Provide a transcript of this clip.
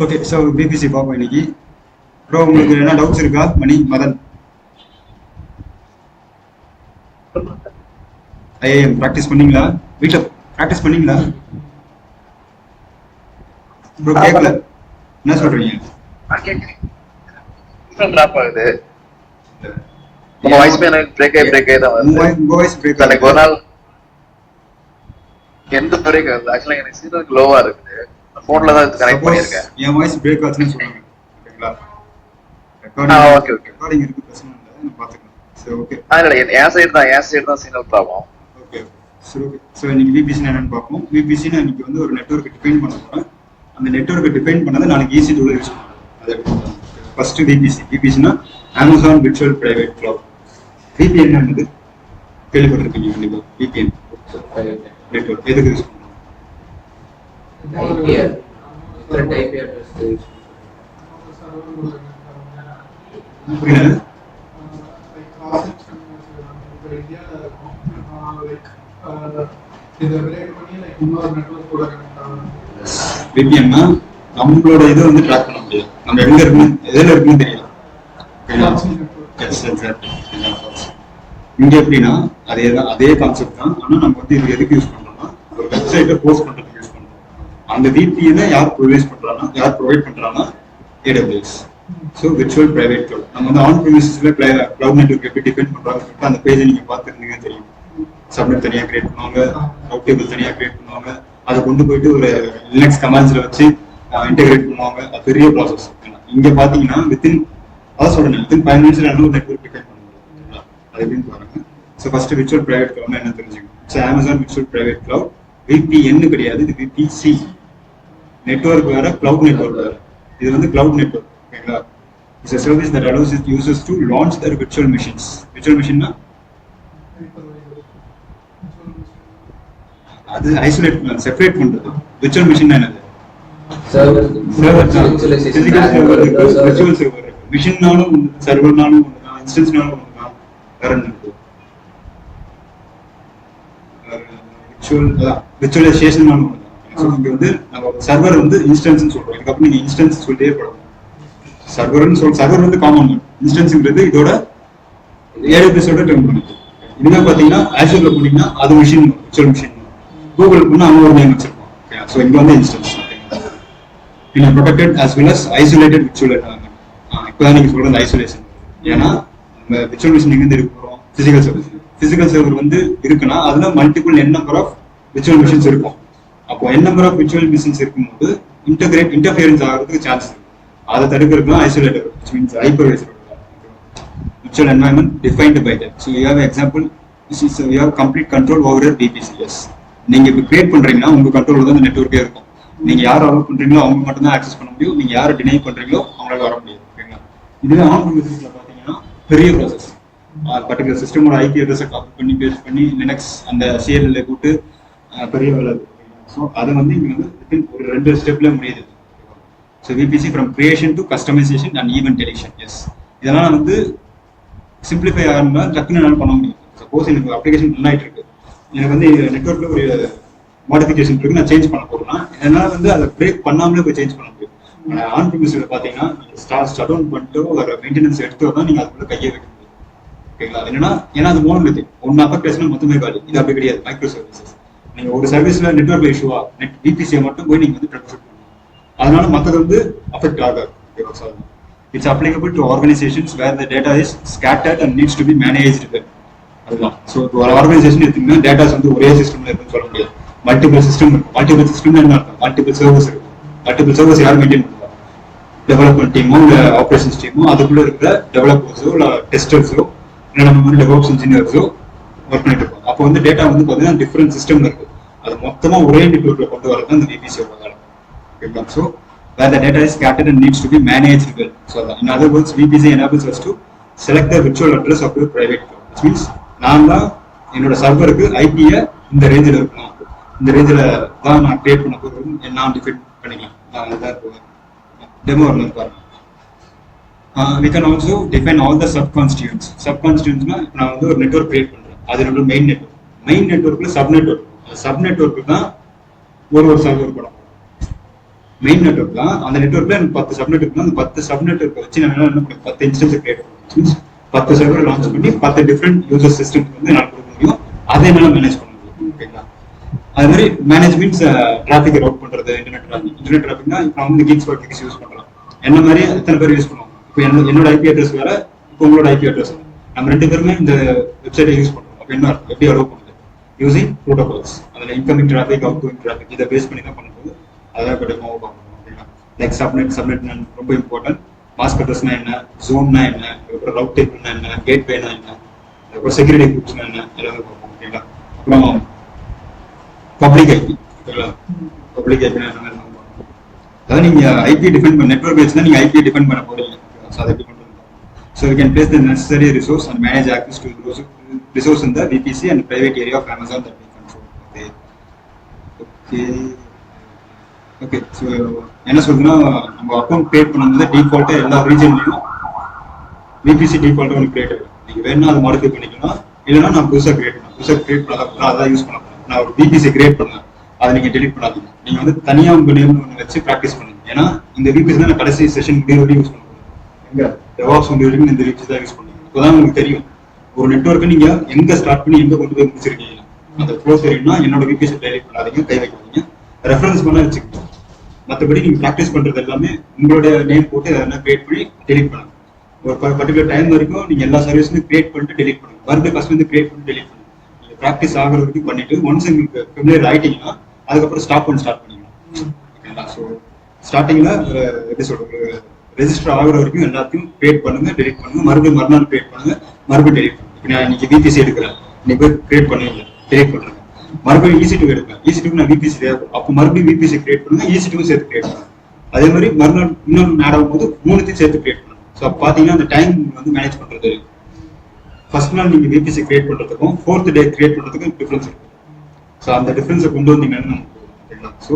Okay, so BBC பார்ப்போம் இன்னைக்கு. Bro, உங்களுக்கு என்ன டவுட்ஸ் இருக்கா? மணி, மதன், ஐஏஎம் ப்ராக்டிஸ் பண்ணீங்களா? வீட்டில் ப்ராக்டிஸ் பண்ணீங்களா? ப்ரோ கேட்கல, என்ன சொல்றீங்க? டிராப் ஆகுது. உங்க வாய்ஸ் பிரேக் ஆகி தான் வருது. உங்க வாய்ஸ் பிரேக் ஆகுது. எனக்கு ஒரு நாள் எந்த பிரேக் ஆகுது? ஆக்சுவலா எனக்கு சிக்னல் லோவா இருக்குது. போன்ல தான் கனெக்ட் பண்ணிருக்கேன். என் வாய்ஸ் பிரேக் ஆச்சுன்னு சொல்லுங்க. ஓகேங்களா? Okay okay. ரெக்கார்டிங் இருக்கு, பிரச்சனை இல்லை, நான் பார்த்துக்கலாம். சரி, ஓகே. இல்ல என் சைடு தான் சிக்னல் ப்ராப்ளம். ஓகே, சரி, ஓகே. ஸோ இன்னைக்கு விபிசி என்னன்னு பார்ப்போம். விபிசி நான் இன்னைக்கு வந்து ஒரு நெட்வொர்க் டிஃபைன் பண்ண போறேன். அந்த நெட்வொர்க்கை டிஃபைன் பண்ணதை நாளைக்கு ஈஸி டூல யூஸ் பண்ணுவோம். அது ஃபர்ஸ்ட் விபிசினா Amazon virtual private cloud. VPN என்னது கேள்விப்பட்டிருக்கீங்க கண்டிப்பா. விபிஎன் நெட்வொர்க் எதுக்கு யூஸ் பண்ணுவோம்? புரியல. விபிஎன்னா நம்மளோட இதை வந்து ட்ராக் பண்ண முடியாது. நம்ம எங்க இருக்குன்னு எதுல இருக்குன்னு தெரியல. இங்க எப்படின்னா அதே கான்செப்ட் தான். ஆனா நம்ம வந்து இது எதுக்கு யூஸ் பண்றோம்னா ஒரு வெப்சைட்டை போஸ்ட் பண்றதுக்கு யூஸ் பண்றோம். அந்த விபிஎனை யார் ப்ரொவைட் பண்றாங்கன்னா AWS. So virtual private cloud. நம்ம வந்து ஆன் ப்ரிமிசஸ்ல கிளவுட் நெட்வொர்க் எப்படி டிஃபைன் பண்றாங்க அந்த பேஜை நீங்க பார்த்துருந்தீங்க தெரியும். சப்நெட் தனியா கிரியேட் பண்ணுவாங்க, ரவுட் டேபிள் தனியா கிரியேட் பண்ணுவாங்க, அதை கொண்டு போயிட்டு ஒரு லினக்ஸ் கமாண்ட்ஸ்ல வச்சு இன்டெகிரேட் பண்ணுவாங்க. அது பெரிய ப்ராசஸ். இங்க பாத்தீங்கன்னா வித்தின் 5 நிமிஷத்துல ஒரு நெட்வொர்க் டிஃபைன் பண்ணுவாங்க. அது எப்படின்னு பாருங்க. So first virtual private cloud என்ன தெரிஞ்சுக்கணும். So Amazon virtual private cloud VPN கிடையாது, இது VPC. நெட்வொர்க் வேற, கிளவுட் நெட்வொர்க் வேற. இது வந்து கிளவுட் நெட்வொர்க். ஓகேங்களா? It's a service that allows its users to launch their virtual machines. Virtual machine னா அது ஐசோலேட் செப்பரேட் பண்றது. விர்ச்சுவல் மிஷின் என்னது? சர்வர் தான். பிசிக்கல் சர்வர் இருக்கு, விர்ச்சுவல் சர்வர் இருக்கு. மிஷின்னாலும் சர்வர்னாலும் ஒண்ணுதான், இன்ஸ்டன்ஸ்னாலும் ஒண்ணுதான். வேற என்ன இருக்கு? விர்ச்சுவலைசேஷன்னாலும் ஒண்ணுதான். ஸோ இங்க வந்து நம்ம சர்வர் வந்து இன்ஸ்டன்ஸ்னு சொல்றோம். இதுக்கப்புறம் நீங்க இன்ஸ்டன்ஸ் சொல்லிட்டே போடணும். சர்வர் வந்து காமன். இன்ஸ்டன்ஸ்ங்கிறது இதோட AWS-ஓட டெர்ம் பண்ணுது. இதுவே பாத்தீங்கன்னா ஆஷூர்ல போனீங்கன்னா அது மிஷின், விர்ச்சுவல் மிஷின். கூகுள் பண்ணா அவங்க ஒரு நேம் வச்சிருக்கோம். ஸோ இங்க வந்து instance in a protected as well as isolated virtual environment. இப்போதான் நீங்க சொல்றது ஐசோலேஷன். ஏன்னா நம்ம விர்ச்சுவல் மிஷின் எங்க இருக்க போறோம்? பிசிக்கல் சர்வர் வந்து இருக்குன்னா அதுல multiple number of virtual machines இருக்கும். அப்போ நம்பர் ஆஃப் விர்ச்சுவல் மிஷின்ஸ் இருக்கும்போது இன்டர்ஃபியரன்ஸ் ஆகிறதுக்கு சான்ஸ் இருக்கு. அதை தடுக்கிறதுக்கு isolator, which means hypervisor virtual environment defined by that. So you have an example, you have complete control over your VPC. Yes, நீங்க இப்போ create பண்றீங்கன்னா உங்க கண்ட்ரோல் தான் இந்த நெட்வொர்க்கே இருக்கும். நீங்க யார் அலோவ் பண்றீங்களோ அவங்க மட்டும் தான் ஆக்சஸ் பண்ண முடியும். நீங்க யாரை டினை பண்றீங்களோ அவங்களால வர முடியாது. ஓகேங்களா? இதுவே ஆன் ப்ரிமிசஸ்ல பாத்தீங்கன்னா பெரிய ப்ராசஸ். பர்டிகுலர் சிஸ்டமோட IP அட்ரஸை காப்பி பண்ணி பேஸ்ட் பண்ணி லினக்ஸ் அந்த CLL போட்டு பெரிய வேலை. ஸோ அதை வந்து இங்க வந்து ஒரு 2 ஸ்டெப்ல முடியுது. So VPC from creation to customisation and even deletion. Yes, இதெல்லாம் வந்து சிம்பிளிஃபை ஆகணும்னா டக்குன்னு என்னால் பண்ண முடியும். சப்போஸ் எனக்கு அப்ளிகேஷன் ரன் ஆகிட்டு இருக்கு, எனக்கு வந்து நெட்வொர்க்ல ஒரு மாடிஃபிகேஷன் இருக்கு, நான் சேஞ்ச் பண்ண போறேன்னா என்னால் வந்து அதை பிரேக் பண்ணாமலே போய் சேஞ்ச் பண்ண முடியும். ஆன் ப்ரிமிஸ்ல பாத்தீங்கன்னா ஸ்டார்ட் டவுன் பண்ணிட்டு ஒரு மெயின்டெனன்ஸ் எடுத்து தான் நீங்க அதுக்குள்ள கையை வைக்க முடியும். ஓகேங்களா? என்னன்னா ஏன்னா அது மோனோலித். ஒன்னு அஃபெக்ட் ஆச்சுன்னா மொத்தமே காலி. இது அப்படி கிடையாது. Micro services. நீங்க ஒரு சர்வீஸ்ல நெட்வொர்க்ல இஷ்யூவா VPC மட்டும் போய் நீங்க வந்து ட்ரபிள் ஷூட் பண்ணணும். அதனால மற்றது வந்து அஃபெக்ட் ஆகாது. It's applicable to organizations where the data is scattered and needs to be managed. அதுதான். ஸோ ஒரு ஆர்கனைசேஷன் எடுத்தீங்கன்னா டேட்டாஸ் வந்து ஒரே சிஸ்டம்ல இருக்குன்னு சொல்ல முடியாது. மல்டிபிள் சிஸ்டம் இருக்கும். மல்டிபிள் சிஸ்டம் என்ன இருக்கும்? மல்டிபிள் சர்வர்ஸ் இருக்கும். மல்டிபிள் சர்வர்ஸ் யார் மெயின்டைன் பண்ணுவாங்க? டெவலப்மெண்ட் டீமோ இல்லை ஆப்ரேஷன்ஸ் டீமோ, அதுக்குள்ள இருக்கிற டெவலப்பர்ஸோ இல்லை டெஸ்டர்ஸோ இல்லை நம்ம வந்து டெவலப்ஸ் இன்ஜினியர்ஸோ ஒர்க் பண்ணிட்டு இருக்கோம். அப்போ வந்து டேட்டா வந்து பார்த்தீங்கன்னா டிஃப்ரெண்ட் சிஸ்டம்ல இருக்கு. அது மொத்தமா ஒரே நெட்வொர்க்ல கொண்டு வரது அந்த VPC-யோட வேலை. ஓகேங்களா? So where the data is scattered and needs to be managed well. So in other words, VPC enables us to select the virtual address of your private cloud. Which means நான் தான் என்னோட சர்வருக்கு IP-யை இந்த ரேஞ்சில் இருக்கணும், இந்த ரேஞ்சில் தான் நான் கிரியேட் பண்ண போகிறது நான் டிஃபைன் பண்ணிக்கலாம். டெமோ வரணும் பாருங்க. We can also define all the subconstituents. Subconstituentsனா இப்போ நான் வந்து ஒரு நெட்வொர்க் கிரியேட் பண்றேன். அது என்னோட மெயின் நெட்வொர்க்ல சப் நெட்வொர்க் தான் ஒரு சர்வர் படம். மெயின் நெட்வொர்க் தான். அந்த நெட்வொர்க்ல எனக்கு 10 சப் நெட்வொர்க் அந்த 10 சப் நெட்வொர்க் வச்சு நான் என்ன பண்ண 10 இன்ஸ்டன்ஸ் கிரியேட் பண்ணுவேன். 10 சர்வர் லான்ச் பண்ணி 10 டிஃப்ரெண்ட் யூசர் சிஸ்டம் வந்து நான் கொடுக்க முடியும். அதை என்னால மேனேஜ் பண்ண முடியும். ஓகேங்களா? அது மாதிரி மேனேஜ் மீன்ஸ் டிராஃபிக் ரவுட் பண்றது, இன்டர்நெட் டிராஃபிக்னா இப்போ நான் வந்து கிக்ஸ் ஃபார் கிக்ஸ் யூஸ் பண்றோம். என்ன மாதிரி எத்தனை பேர் யூஸ் பண்ணுவோம்? இப்போ என்னோட ஐபி அட்ரஸ் வேற, இப்போ உங்களோட ஐபி அட்ரஸ், நம்ம 2 பேருமே இந்த வெப்சைட்டை யூஸ் பண்றோம். அப்போ என்ன எப்படி அலோவ் பண்ணுது? Using protocols. அதில் incoming traffic, outgoing traffic இதை பேஸ் பண்ணி தான் பண்ணும்போது அதான் இப்போ டெமோ பார்க்கணும். ஓகேங்களா? லைக் சப்நெட் ரொம்ப இம்பார்ட்டன்ட். மாஸ்க் அட்ரஸ்னா என்ன, ஜோன்னா என்ன, அதுக்கப்புறம் ரவுட் டேபிள்னா என்ன, கேட்வேனா என்ன, அதுக்கப்புறம் செக்யூரிட்டி குரூப்ஸ்னா என்ன, எல்லாமே பார்ப்போம். ஓகேங்களா? அப்புறம் பப்ளிக் ஐபி. ஓகேங்களா? பப்ளிக் ஐபினா என்ன, அதாவது நீங்க ஐபி டிஃபைன் பண்ண நெட்வொர்க் வச்சு தான் நீங்க ஐபி டிஃபைன் பண்ண போறீங்க. ஸோ அதை எப்படி பண்றது? So you can place the necessary resource and manage access to resource in the VPC and private area of Amazon that we control. Okay okay. So என்ன சொல்றதுன்னா, நம்ம அக்கௌண்ட் கிரியேட் பண்ணும்போது டிஃபால்ட்டாக எல்லா ரீஜன்லையும் விபிசி டிஃபால்ட்டாக ஒன்று கிரியேட் ஆகும். நீங்க வேணும்னா அதை மாடிஃபை பண்ணிக்கலாம், இல்லைன்னா நான் புதுசாக கிரியேட் பண்ண அதான் யூஸ் பண்ண போறேன். நான் ஒரு விபிசி கிரியேட் பண்ணேன், அதை நீங்க டெலிட் பண்ணாதீங்க. நீங்க வந்து தனியா உங்க நேம் ஒன்று வச்சு ப்ராக்டிஸ் பண்ணுங்க. ஏன்னா இந்த விபிசி தான் நான் கடைசி செஷன் முடிவு வரைக்கும் யூஸ் பண்ண போறேன். எங்க டெவாப்ஸ் முடிவு வரைக்கும் இந்த விபிசி தான் யூஸ் பண்ணுங்க. இப்போதான் உங்களுக்கு தெரியும் ஒரு நெட்வொர்க்கை நீங்க எங்க ஸ்டார்ட் பண்ணி எங்க கொண்டு போய் முடிச்சிருக்கீங்க. அந்த ப்ரோ தெரியும்னா என்னோட விபிசி டெலிட் பண்ணாதீங்க, கை வைக்காதீங்க, ரெஃபரன்ஸ் பண்ண வச்சுக்கிட்டோம். மற்றபடி நீங்க ப்ராக்டிஸ் பண்றது எல்லாமே உங்களுடைய நேம் போட்டு அதை கிரியேட் பண்ணி டெலிட் பண்ணுங்க. ஒரு பர்டிகுலர் டைம் வரைக்கும் நீங்க எல்லா சர்வீஸுமே கிரியேட் பண்ணிட்டு டெலிட் பண்ணுங்க. மறுபடியும் ஃபர்ஸ்ட் வந்து கிரியேட் பண்ணி டெலிட் பண்ணுங்க. நீங்க ப்ராக்டிஸ் ஆகிற வரைக்கும் பண்ணிட்டு ஒன்ஸ் உங்களுக்கு ஃபெமிலியர் ஆயிட்டீங்கன்னா அதுக்கப்புறம் ஸ்டார்ட் பண்ணிக்கலாம். ஓகேங்களா? ஸோ ஸ்டார்டிங்ல எப்படி சொல்றது, ரெஜிஸ்டர் ஆகிற வரைக்கும் எல்லாத்தையும் கிரியேட் பண்ணுங்க, டெலிட் பண்ணுங்க, மறுபடியும் மறுநாள் கிரியேட் பண்ணுங்க, மறுபடியும் டெலிட் பண்ணுங்க. இப்போ நான் இன்னைக்கு விபிசி எடுக்கிறேன், நீங்க போய் கிரியேட் பண்ணுவீங்க, டெலிட் பண்றேன், மறுபடியும் EC2 எடுப்பேன், EC2 நான் விபிசி தேவை, அப்போ மறுபடியும் விபிசி கிரியேட் பண்ணுங்க, EC2 சேர்த்து கிரியேட் பண்ணுங்க. அதே மாதிரி மறுநாள் இன்னொன்று ஆட் ஆகும் போது 3த்தையும் சேர்த்து கிரியேட் பண்ணுங்க. ஸோ அப்போ பார்த்தீங்கன்னா அந்த டைம் வந்து மேனேஜ் பண்றது ஃபர்ஸ்ட் நாள் நீங்க விபிசி கிரியேட் பண்றதுக்கும் 4th டே கிரியேட் பண்றதுக்கும் டிஃபரன்ஸ் இருக்கு. ஸோ அந்த டிஃபரன்ஸை கொண்டு வந்தீங்கன்னா நமக்கு. ஸோ